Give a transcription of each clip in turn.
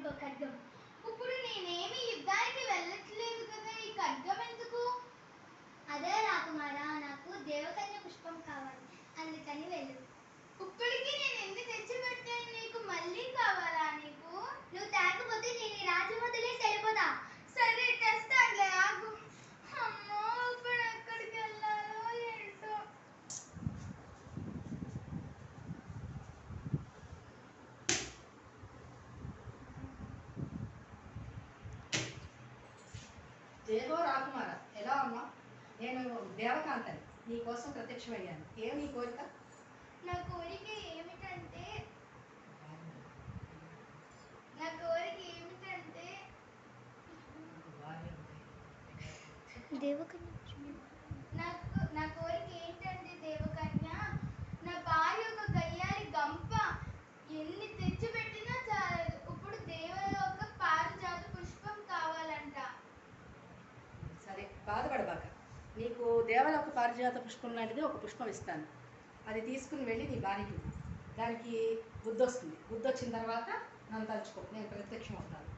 ఇదిగో ఖడ్గం. ఇప్పుడు నేనేమి యుద్ధానికి వెళ్ళట్లేదు కదా, ఈ ఖడ్గం ఎందుకు? అదే రాకుమారా, నాకు దేవకన్య పుష్పం కావాలి, అందుకని వెళ్ళు. ఇప్పటికీ నేను ఎన్ని తెచ్చిపెట్టాను నీకు, మళ్ళీ కావాలా నీకు? నువ్వు తేకపోతే నేను ఈ రాజ్యం వదిలేసి వెళ్ళిపోతా. సరే తెస్తానులే, ఆగు. అమ్మో, ఇప్పుడు ఎక్కడికి వెళ్ళాలో ఏంటో. జయగో రాకుమార, ఎలా ఉన్నా? నేను దేవకాంతని, నీ కోసం ప్రత్యక్షమయ్యాను. ఏమి నీ కోరిక? నా కోరిక ఏమిటంటే నా కోరిక ఏంటంటే దేవకన్య, నా భార్య ఒక గయ్యాలి గంప, ఎన్ని తెచ్చిపెట్టినా చాలదు. ఇప్పుడు దేవలోక పారిజాత పుష్పం కావాలంట. సరే, బాధపడబాక. నీకు దేవలోక పారిజాత పుష్పం లాంటిది ఒక పుష్పం ఇస్తాను. అది తీసుకుని వెళ్ళి నీ భార్యకి ఇవ్వు. దానికి బుద్ధి వస్తుంది. బుద్ధి వచ్చిన తర్వాత నన్ను తలుచుకో, నేను ప్రత్యక్షం అవుతాను.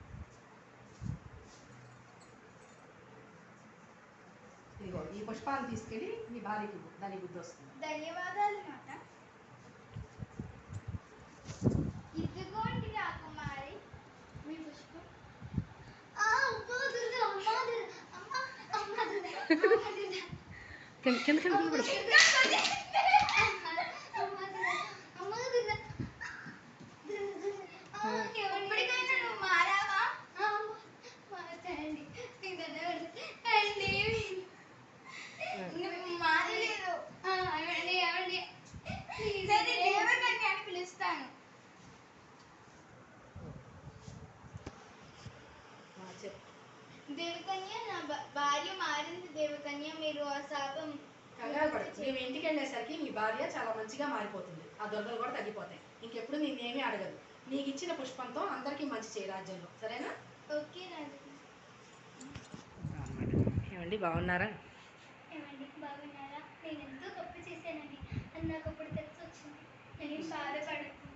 ఇదిగో ఈ పుష్పాన్ని తీసుకెళ్ళి నీ భార్యకి ఇవ్వు, దానికి బుద్ధి వస్తుంది. ధన్యవాదాలు మాట. ఇదిగోండి రాకుమారి మీ పుష్పం. ఎప్పటికైనా నువ్వు మారావా? నువ్వు మారలేదు. సరే, దేవకన్య అని పిలుస్తాను. దేవకన్య, నా భార్య మారింది. దేవకన్య, మీరు ఆ శాపం కంగారు పడు. మేము ఇంటికి వెళ్ళేసరికి నీ భార్య చాలా మంచిగా మారిపోతుంది. ఆ దొంగలు కూడా తగ్గిపోతాయి. ఇంకెప్పుడు నిన్నేమీ అడగదు. నీకు ఇచ్చిన పుష్పంతో అందరికీ మంచి చేయి రాజ్యంలో, సరేనా? ఓకే రాజు. ఏమండి, బాగున్నారా? ఏమండి, బాగున్నారా? నేను ఎంతో తప్పు చేశానండి, అది నాకు అప్పుడు తెలిసి వచ్చింది. నేను బాధపడకు.